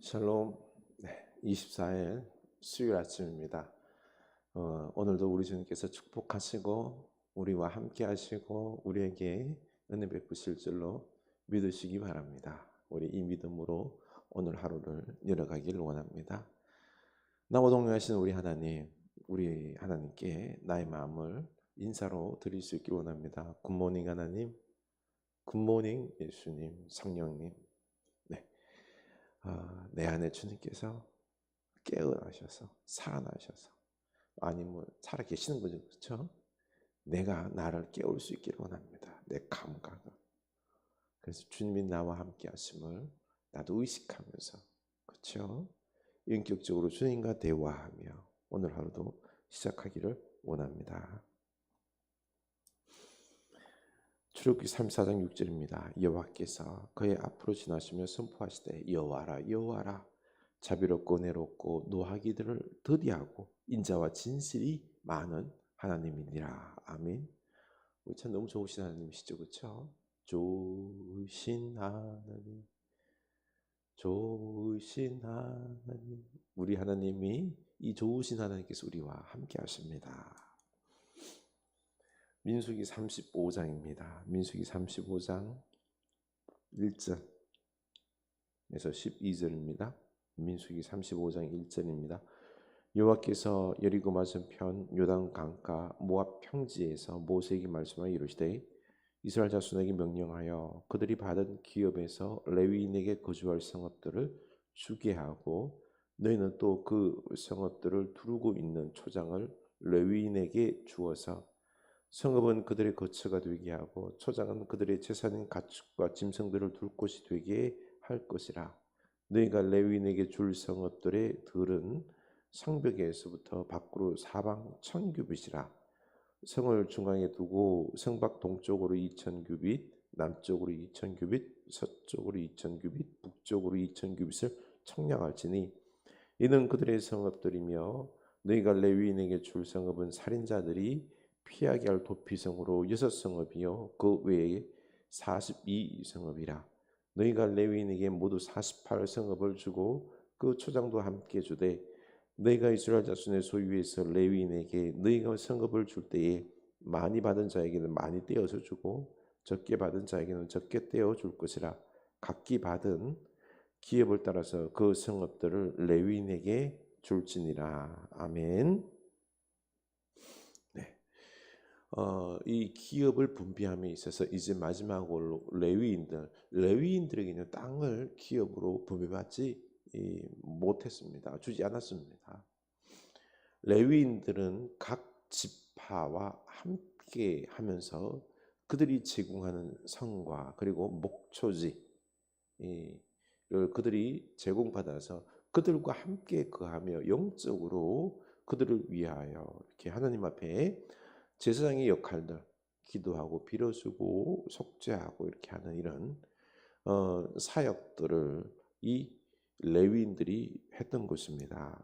샬롬. 24일 수요일 아침입니다. 오늘도 우리 주님께서 축복하시고 우리와 함께 하시고 우리에게 은혜 베푸실 줄로 믿으시기 바랍니다. 우리 이 믿음으로 오늘 하루를 열어가길 원합니다. 나와 동행하신 우리 하나님께 나의 마음을 인사로 드릴 수 있길 원합니다. 굿모닝 하나님, 굿모닝 예수님, 성령님. 내 안에 주님께서 깨어나셔서 살아나셔서 아니면 살아 계시는 거죠, 그렇죠? 내가 나를 깨울 수 있기를 원합니다. 내 감각을. 그래서 주님이 나와 함께 하심을 나도 의식하면서, 그렇죠? 인격적으로 주님과 대화하며 오늘 하루도 시작하기를 원합니다. 출애굽기 34장 6절입니다. 여호와께서 그의 앞으로 지나시며 선포하시되 여호와라 여호와라 자비롭고 은혜롭고 노하기들을 더디하고 인자와 진실이 많은 하나님이니라. 아멘. 우리 참 너무 좋으신 하나님이시죠, 그렇죠? 좋으신 하나님, 좋으신 하나님. 우리 하나님이 이 좋으신 하나님께서 우리와 함께 하십니다. 민수기 35장입니다. 민수기 35장 1절에서 12절입니다. 민수기 35장 1절입니다. 여호와께서 여리고 맞은편 요단 강가 모압 평지에서 모세에게 말씀하여 이르시되 이스라엘 자손에게 명령하여 그들이 받은 기업에서 레위인에게 거주할 성읍들을 주게 하고 너희는 또 그 성읍들을 두르고 있는 초장을 레위인에게 주어서 성읍은 그들의 거처가 되게 하고 초장은 그들의 재산인 가축과 짐승들을 둘 곳이 되게 할 것이라. 너희가 레위인에게 줄 성읍들의 들은 성벽에서부터 밖으로 사방 1000규빗이라. 성을 중앙에 두고 성밖 동쪽으로 2000규빗, 남쪽으로 2000규빗, 서쪽으로 2000규빗, 북쪽으로 2000규빗을 청량할지니 이는 그들의 성읍들이며 너희가 레위인에게 줄 성읍은 살인자들이 피하게 할 도피성으로 6성읍이요 그 외에 42성읍이라. 너희가 레위인에게 모두 48성읍을 주고 그 초장도 함께 주되 너희가 이스라엘 자손의 소유에서 레위인에게 너희가 성읍을 줄 때에 많이 받은 자에게는 많이 떼어서 주고 적게 받은 자에게는 적게 떼어 줄 것이라. 각기 받은 기업을 따라서 그 성읍들을 레위인에게 줄지니라. 아멘. 이 기업을 분배함에 있어서 이제 마지막으로 레위인들에게는 땅을 기업으로 분배받지 못했습니다. 주지 않았습니다. 레위인들은 각 지파와 함께 하면서 그들이 제공하는 성과 그리고 목초지를 그들이 제공받아서 그들과 함께 거하며 영적으로 그들을 위하여 이렇게 하나님 앞에 제사장의 역할들, 기도하고 빌어주고 속죄하고 이렇게 하는 이런 사역들을 이 레위인들이 했던 것입니다.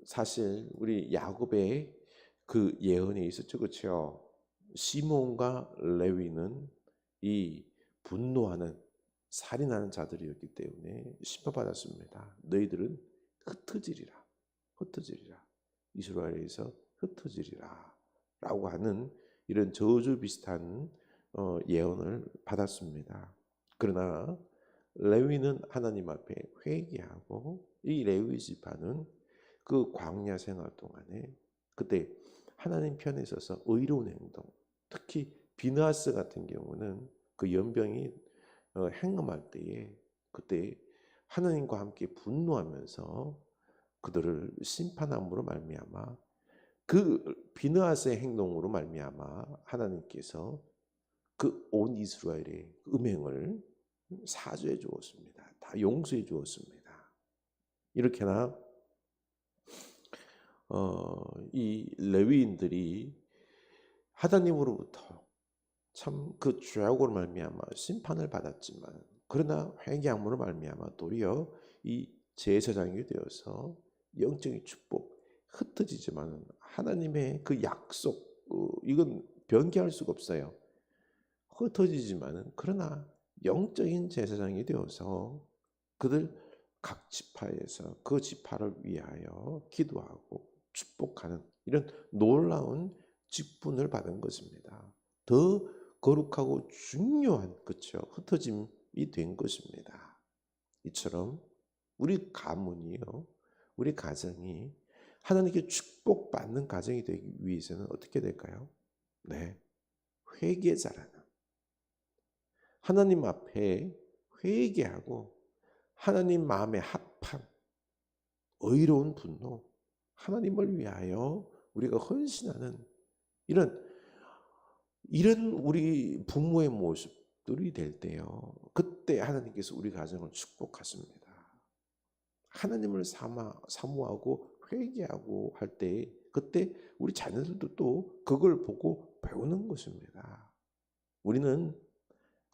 사실 우리 야곱의 그 예언에 있었죠, 그렇죠? 시몬과 레위는 이 분노하는 살인하는 자들이었기 때문에 심판받았습니다. 너희들은 흩어지리라, 흩어지리라. 이스라엘에서 흩어지리라 라고 하는 이런 저주 비슷한 예언을 받았습니다. 그러나 레위는 하나님 앞에 회개하고 이 레위 지파는 그 광야 생활 동안에 그때 하나님 편에 서서 의로운 행동, 특히 비느하스 같은 경우는 그 연병이 행음할 때에 그때 하나님과 함께 분노하면서 그들을 심판함으로 말미암아 그 비느하스의 행동으로 말미암아 하나님께서 그 온 이스라엘의 음행을 사죄해 주었습니다. 다 용서해 주었습니다. 이렇게나 이 레위인들이 하나님으로부터 참 그 죄악으로 말미암아 심판을 받았지만 그러나 회개함으로 말미암아 도리어 이 제사장이 되어서 영적인 축복 흩어지지만 하나님의 그 약속 이건 변개할 수가 없어요. 흩어지지만은 그러나 영적인 제사장이 되어서 그들 각 지파에서 그 지파를 위하여 기도하고 축복하는 이런 놀라운 직분을 받은 것입니다. 더 거룩하고 중요한, 그렇죠, 흩어짐이 된 것입니다. 이처럼 우리 가문이요, 우리 가정이 하나님께 축복받는 가정이 되기 위해서는 어떻게 될까요? 네, 회개자라는, 하나님 앞에 회개하고 하나님 마음에 합한 의로운 분노, 하나님을 위하여 우리가 헌신하는 이런 우리 부모의 모습들이 될 때요, 그때 하나님께서 우리 가정을 축복하십니다. 하나님을 사모하고 회개하고 할 때, 그때 우리 자녀들도 또 그걸 보고 배우는 것입니다. 우리는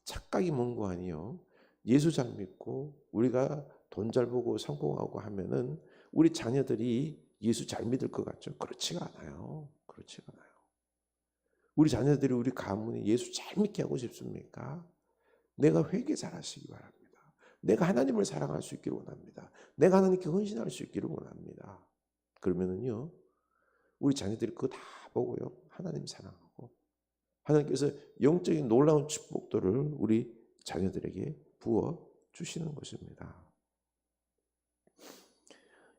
착각이 먼 거 아니요, 예수 잘 믿고 우리가 돈 잘 보고 성공하고 하면은 우리 자녀들이 예수 잘 믿을 것 같죠? 그렇지가 않아요. 그렇지가 않아요. 우리 자녀들이, 우리 가문이 예수 잘 믿게 하고 싶습니까? 내가 회개 잘하시기 바랍니다. 내가 하나님을 사랑할 수 있기를 원합니다. 내가 하나님께 헌신할 수 있기를 원합니다. 그러면은요, 우리 자녀들이 그거 다 보고요, 하나님 사랑하고 하나님께서 영적인 놀라운 축복들을 우리 자녀들에게 부어 주시는 것입니다.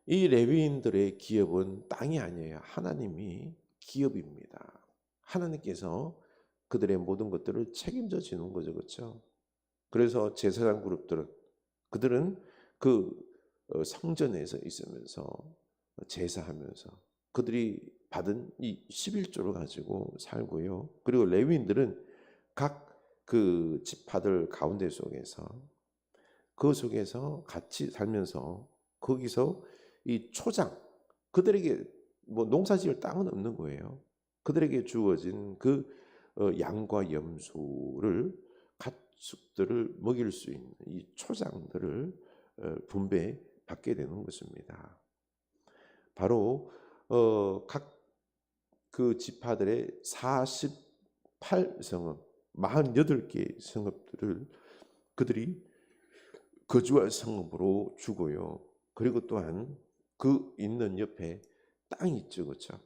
이 레위인들의 기업은 땅이 아니에요. 하나님이 기업입니다. 하나님께서 그들의 모든 것들을 책임져 주는 거죠. 그렇죠? 그래서 제사장 그룹들은, 그들은 그 성전에서 있으면서 제사하면서 그들이 받은 이 11조를 가지고 살고요. 그리고 레위인들은 각 그 지파들 가운데 속에서, 그 속에서 같이 살면서 거기서 이 초장, 그들에게 뭐 농사지을 땅은 없는 거예요. 그들에게 주어진 그 양과 염소를, 가축들을 먹일 수 있는 이 초장들을 분배받게 되는 것입니다. 바로 각 그 지파들의 48성읍, 48개 성읍들을 그들이 거주할 성읍으로 주고요. 그리고 또한 그 있는 옆에 땅이 있죠, 그렇죠?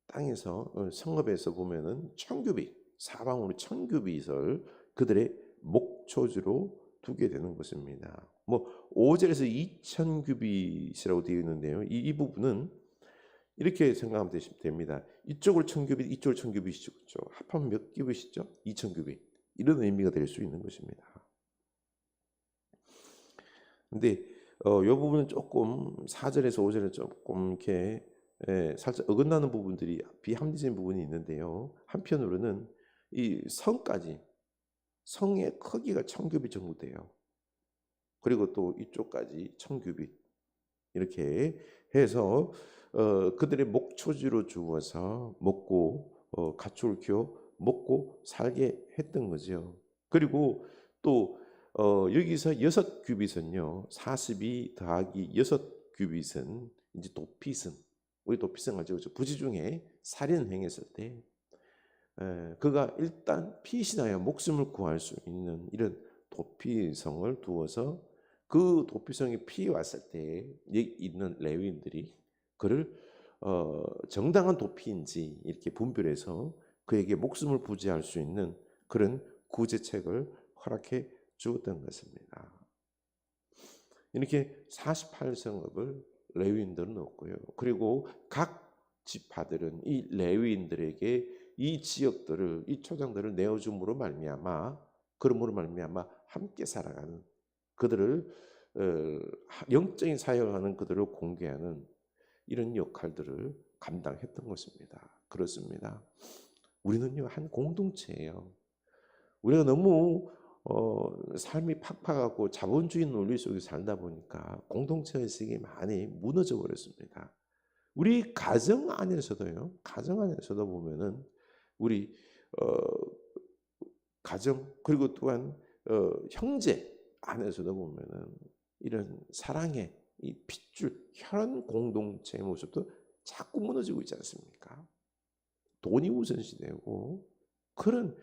땅에서 성읍에서 보면은 천규빗, 사방으로 천규빗을 그들의 목초지로 두게 되는 것입니다. 뭐 5절에서 2000규빗이라고 되어 있는데요. 이 부분은 이렇게 생각하면 됩니다. 이쪽으로 1000규빗, 이쪽으로 1000규빗이죠. 그렇죠? 합하면 몇 규빗이죠? 2000규빗. 이런 의미가 될 수 있는 것입니다. 근데 이 부분은 조금 4절에서 5절에 조금 이렇게 살짝 어긋나는 부분들이, 비합리적인 부분이 있는데요. 한편으로는 이 성까지, 성의 크기가 1000규빗 정도 돼요. 그리고 또 이쪽까지 1000규빗 이렇게 해서 그들의 목초지로 주어서 먹고 가축을 키워 먹고 살게 했던 거죠. 그리고 또 여기서 6규빗은요, 42 더하기 6규빗은 이제 도피성, 우리 도피성 알죠? 부지 중에 살인 행했을 때 그가 일단 피신하여 목숨을 구할 수 있는 이런 도피성을 두어서, 그 도피성이 피해왔을 때 있는 레위인들이 그를 정당한 도피인지 이렇게 분별해서 그에게 목숨을 부지할 수 있는 그런 구제책을 허락해 주었던 것입니다. 이렇게 48성읍을 레위인들은 얻고요. 그리고 각 지파들은 이 레위인들에게 이 지역들을, 이 초장들을 내어줌으로 말미암아, 그러므로 말미암아 함께 살아가는, 그들을 영적인 사역하는 그들을 공개하는 이런 역할들을 감당했던 것입니다. 그렇습니다. 우리는요, 한 공동체예요. 우리가 너무 삶이 팍팍하고 자본주의 논리 속에 살다 보니까 공동체 의식이 많이 무너져 버렸습니다. 우리 가정 안에서도요, 가정 안에서도 보면은 우리 가정, 그리고 또한 형제 안에서도 보면은 이런 사랑의 이 핏줄, 혈연 공동체의 모습도 자꾸 무너지고 있지 않습니까? 돈이 우선시되고 그런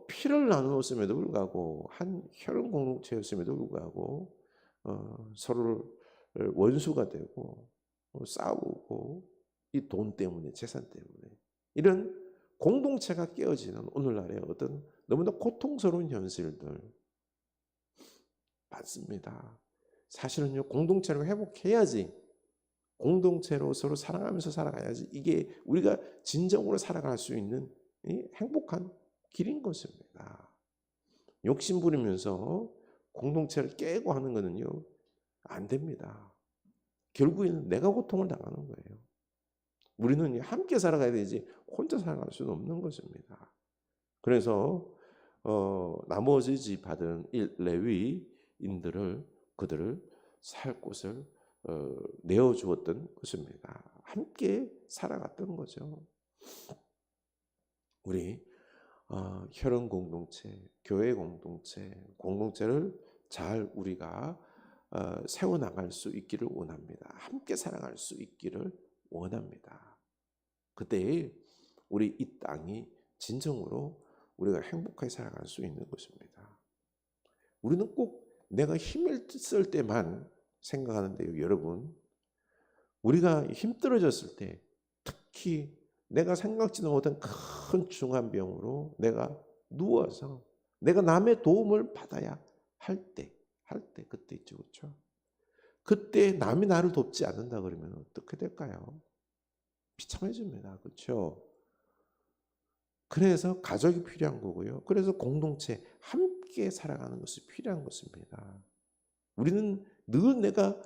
피를 나누었음에도 불구하고 한 혈연 공동체였음에도 불구하고 서로를 원수가 되고 싸우고 이 돈 때문에 재산 때문에 이런 공동체가 깨어지는 오늘날의 어떤 너무나 고통스러운 현실들 많습니다. 사실은요 공동체를 회복해야지 공동체로 서로 사랑하면서 살아가야지 이게 우리가 진정으로 살아갈 수 있는 행복한 길인 것입니다. 욕심 부리면서 공동체를 깨고 하는 것은요 안 됩니다. 결국에는 내가 고통을 당하는 거예요. 우리는 함께 살아가야 되지 혼자 살아갈 수는 없는 것입니다. 그래서 나머지 받은 레위인들을 그들을 살 곳을 내어주었던 것입니다. 함께 살아갔던 거죠. 우리 혈연 공동체, 교회 공동체를 잘 우리가 세워나갈 수 있기를 원합니다. 함께 살아갈 수 있기를 원합니다. 그때 우리 이 땅이 진정으로 우리가 행복하게 살아갈 수 있는 것입니다. 우리는 꼭 내가 힘을 쓸 때만 생각하는데요, 여러분. 우리가 힘들어졌을 때 특히 내가 생각지도 못한 큰 중한 병으로 내가 누워서 내가 남의 도움을 받아야 할 때 그때 있죠, 그렇죠? 그때 남이 나를 돕지 않는다 그러면 어떻게 될까요? 비참해집니다, 그렇죠? 그래서 가족이 필요한 거고요. 그래서 공동체 함께 살아가는 것이 필요한 것입니다. 우리는 늘 내가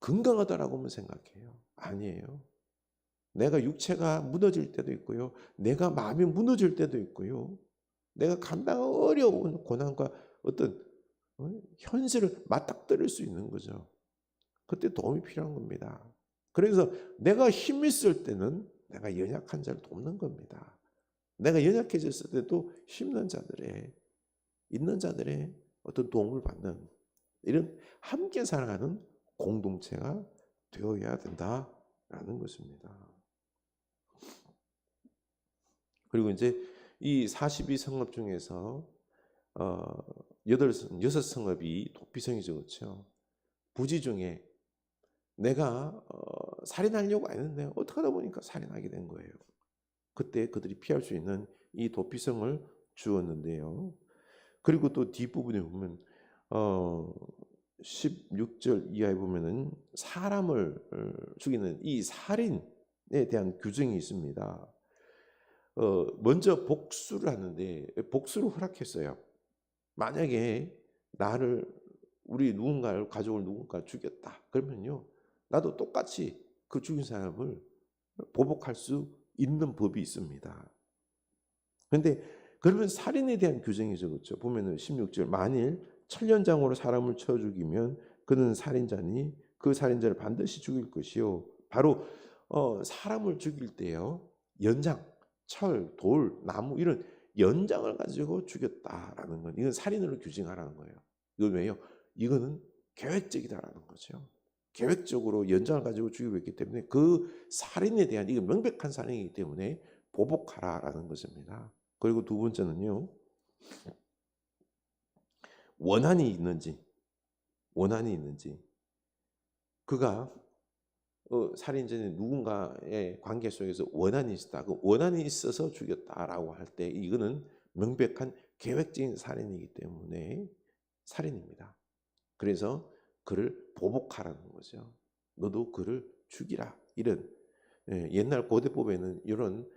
건강하다라고만 생각해요. 아니에요. 내가 육체가 무너질 때도 있고요. 내가 마음이 무너질 때도 있고요. 내가 감당 어려운 고난과 어떤 현실을 맞닥뜨릴 수 있는 거죠. 그때 도움이 필요한 겁니다. 그래서 내가 힘이 있을 때는 내가 연약한 자를 돕는 겁니다. 내가 연약해졌을 때도 힘든 자들의 있는 자들의 어떤 도움을 받는 이런 함께 살아가는 공동체가 되어야 된다라는 것입니다. 그리고 이제 이 42성읍 중에서 6성읍이 도피성이죠, 그렇죠? 부지 중에 내가 살인하려고 했는데 어떻게 하다 보니까 살인하게 된 거예요. 그때 그들이 피할 수 있는 이 도피성을 주었는데요. 그리고 또 뒷부분에 보면 16절 이하에 보면은 사람을 죽이는 이 살인에 대한 규정이 있습니다. 먼저 복수를 하는데 복수를 허락했어요. 만약에 우리 누군가를 가족을 누군가 죽였다 그러면요 나도 똑같이 그 죽인 사람을 보복할 수 있는 법이 있습니다. 그런데 그러면 살인에 대한 규정이죠, 그렇죠? 보면은 16절 만일 천련장으로 사람을 쳐 죽이면 그는 살인자니 그 살인자를 반드시 죽일 것이요. 바로 사람을 죽일 때요 연장, 철, 돌, 나무 이런 연장을 가지고 죽였다라는 건 이건 살인으로 규정하라는 거예요. 이건 왜요? 이거는 계획적이다라는 거죠. 계획적으로 연장을 가지고 죽이고 있기 때문에 그 살인에 대한 이거 명백한 살인이기 때문에 보복하라라는 것입니다. 그리고 두 번째는요. 원한이 있는지 그가 살인자는 누군가의 관계 속에서 원한이 있었다. 그 원한이 있어서 죽였다라고 할 때 이거는 명백한 계획적인 살인이기 때문에 살인입니다. 그래서 그를 보복하라는 거죠. 너도 그를 죽이라. 이런 옛날 고대법에는 이런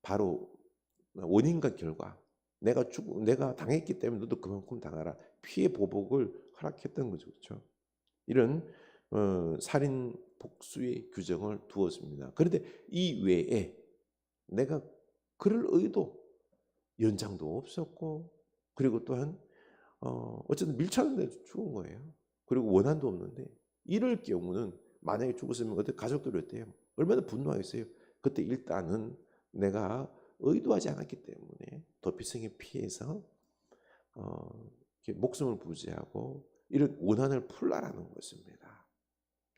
바로 원인과 결과 내가 당했기 때문에 너도 그만큼 당하라. 피해 보복을 허락했던 거죠, 그렇죠? 이런 살인 복수의 규정을 두었습니다. 그런데 이 외에 내가 그럴 의도 연장도 없었고 그리고 또한 어쨌든 밀착인데 죽은 거예요. 그리고 원한도 없는데 이럴 경우는 만약에 죽었으면 그때 가족들이 어때요? 얼마나 분노하겠어요? 그때 일단은 내가 의도하지 않았기 때문에 도피성에 피해서 목숨을 부지하고 이런 원한을 풀라라는 것입니다.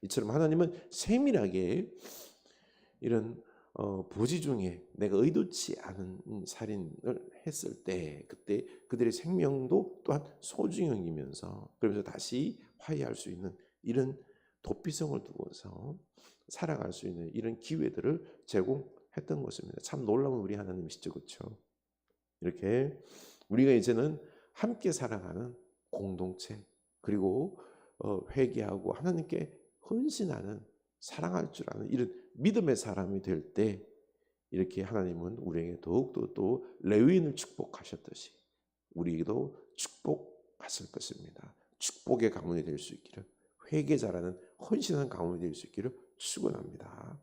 이처럼 하나님은 세밀하게 이런 부지 중에 내가 의도치 않은 살인을 했을 때 그때 그들의 생명도 또한 소중히 여기면서 그러면서 다시 화해할 수 있는 이런 도피성을 두고서 살아갈 수 있는 이런 기회들을 제공했던 것입니다. 참 놀라운 우리 하나님이시죠, 그렇죠? 이렇게 우리가 이제는 함께 살아가는 공동체 그리고 회개하고 하나님께 헌신하는 사랑할 줄 아는 이런 믿음의 사람이 될 때 이렇게 하나님은 우리에게 더욱더 또 레위인을 축복하셨듯이 우리에게도 축복하실 것입니다. 축복의 가문이 될 수 있기를 회개자라는 헌신한 가문이 될 수 있기를 축원합니다.